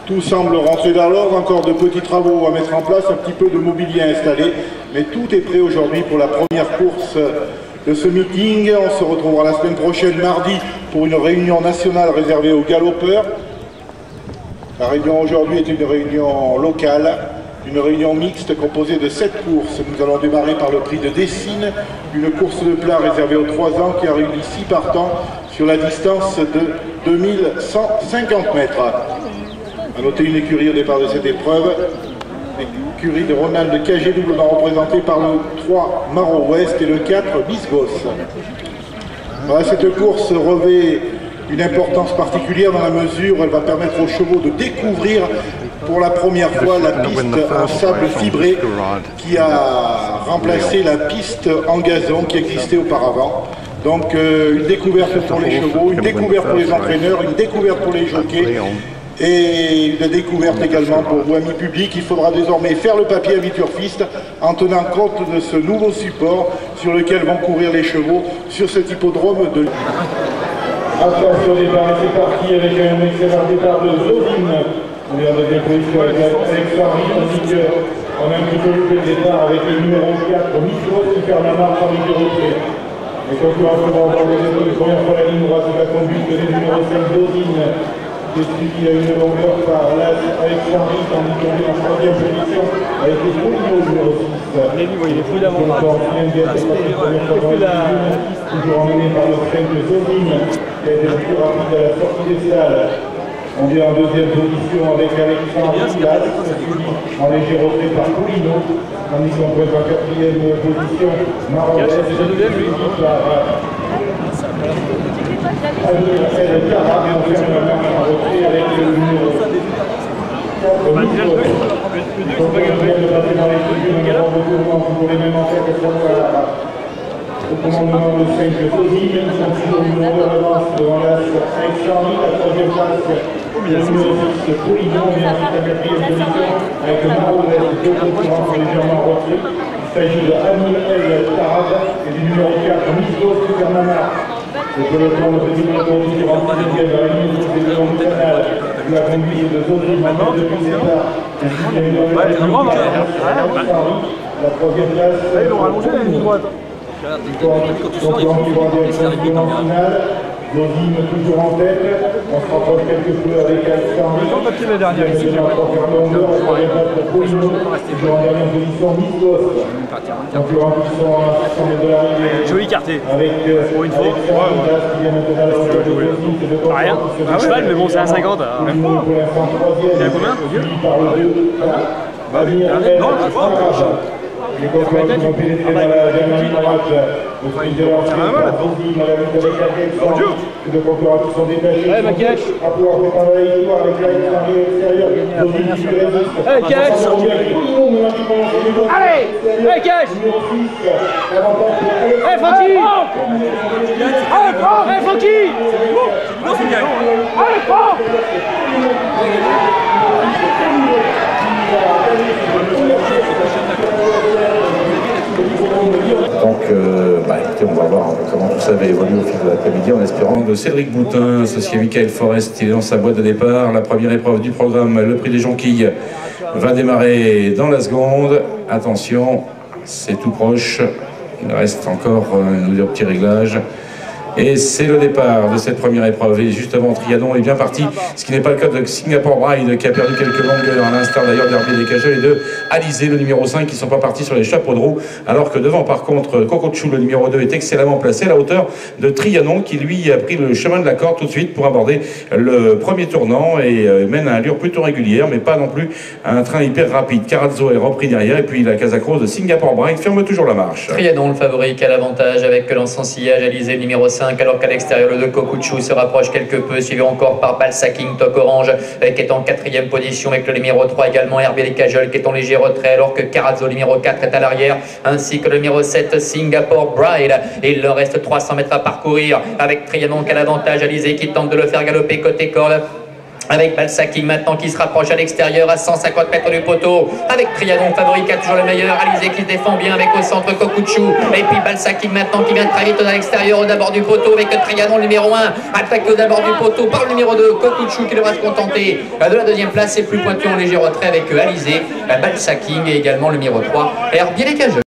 Tout semble rentrer dans l'ordre, encore de petits travaux à mettre en place, un petit peu de mobilier installé, mais tout est prêt aujourd'hui pour la première course de ce meeting. On se retrouvera la semaine prochaine, mardi, pour une réunion nationale réservée aux galopeurs. La réunion aujourd'hui est une réunion locale, une réunion mixte composée de 7 courses. Nous allons démarrer par le prix de Dessines, une course de plat réservée aux 3 ans qui a réuni 6 partants sur la distance de 2150 mètres. A noter une écurie au départ de cette épreuve, l'écurie de Ronald Cagé, doublement représentée par le 3 Maro Ouest et le 4 Bisgos. Voilà, cette course revêt une importance particulière dans la mesure où elle va permettre aux chevaux de découvrir pour la première fois la piste en sable fibré qui a remplacé la piste en gazon qui existait auparavant. Donc une découverte pour les chevaux, une découverte pour les entraîneurs, une découverte pour les jockeys et une découverte également pour vous, amis publics. Il faudra désormais faire le papier à Viturfiste en tenant compte de ce nouveau support sur lequel vont courir les chevaux sur cet hippodrome de... Attention au départ, c'est parti avec un excellent départ de Zodine. On est en deuxième position avec Alex Henry, ainsi qu'on a un petit peu loupé le départ avec le numéro 4, Micro, qui perd la marche en numéro 3. Les concurrents se vont avoir les première fois la ligne droite de la conduite du numéro 5, Zodine. C'est celui qui a une longueur par l'As Alex Henry, tandis qu'on est en troisième position avec les Polino numéro 6. Il est prudemment mal. Toujours emmené par le 5 de Zodine, qui a été le plus rapide à la sortie des salles. On vient en deuxième position avec Alexandre Pilas, en léger retrait par Polino, tandis qu'on pointe en quatrième position Maroès, suivi par Adrien Cara, et on ferme la marche en retrait avec le numéro 4 Micro. Donc on vient de passer dans les tribunes, on va retourner pour les mêmes en fait que au commandement de 5 de Zodine, ils sont toujours une longueur d'avance devant l'As Alexandre, la troisième place, le numéro 6 Polino, et ensuite la quatrième position avec Maroès, deux concurrents sont légèrement retraits. Il s'agit de Amil El Tarab et du numéro 4 Mislos Supernana. Le peloton de petit peloton toujours en deuxième à la limite des deux du canal, sous la conduite de Zodine depuis le départ. La troisième place, ils l'ont rallongé la ligne droite. Zodine toujours en tête, on se rapproche quelque peu avec Alexandre. La dernière ici. Toujours en dernière position, Mislos. Concurrents qui sont à 600 mètres de l'arrivée. Joli écarté. Avec pour une fois. qui vient maintenant à la hauteur de Zodine. Rien. Un cheval, mais bon, c'est un 50. Même pour l'instant, troisième. Il y a combien Par le 2. Non, je crois. Les concurrents qui vont pénétrer dans la dernière ligne droite. Le président Zodine à la lutte avec Alexandre. Les concurrents qui sont détachés. À pouvoir préparer la victoire avec Alexandre à l'extérieur. Zodine qui résiste. Allez, Cash! Allez! Allez, Cash! Allez, Francky! Allez, prends! Allez, Francky! Allez, prends! Donc, écoutez, on va voir comment tout ça va évoluer au fil de l'après-midi en espérant. De Cédric Boutin, associé Michael Forest, il est dans sa boîte de départ. La première épreuve du programme, le prix des Jonquilles, va démarrer dans la seconde. Attention, c'est tout proche. Il reste encore un petit réglage. Et c'est le départ de cette première épreuve. Et justement, Trianon est bien parti, ce qui n'est pas le cas de Singapore Bride, qui a perdu quelques longueurs, à l'instar d'ailleurs d'Hervé Descageux et de Alizé, le numéro 5, qui ne sont pas partis sur les chapeaux de roue. Alors que devant, par contre, Cocochou, le numéro 2, est excellemment placé à la hauteur de Trianon, qui lui a pris le chemin de la corde tout de suite pour aborder le premier tournant et mène à allure plutôt régulière, mais pas non plus à un train hyper rapide. Carazzo est repris derrière, et puis la Casacrose de Singapore Bride ferme toujours la marche. Trianon, le favori, qui a l'avantage avec l'ensensillage, Alizé, le numéro 5. Alors qu'à l'extérieur, le de Cocochou se rapproche quelque peu, suivi encore par Balsaking Toc Orange, qui est en quatrième position, avec le numéro 3 également, Herbie Les Cajoles, qui est en léger retrait, alors que Carazzo, le numéro 4, est à l'arrière, ainsi que le numéro 7, Singapore Bride. Et il leur reste 300 mètres à parcourir, avec Trianon qui a l'avantage, Alizé qui tente de le faire galoper côté corde. avec Balsaking maintenant qui se rapproche à l'extérieur à 150 mètres du poteau, avec Trianon favori qui a toujours le meilleur, Alizé qui se défend bien avec au centre Kokuchou, et puis Balsaking maintenant qui vient très vite à l'extérieur au d'abord du poteau avec Trianon numéro 1, attaqué au d'abord du poteau par le numéro 2, Kokuchou qui devra se contenter de la deuxième place, et plus pointu en léger retrait avec Alizé, Balsaking et également le numéro 3, Herbier les Cageux.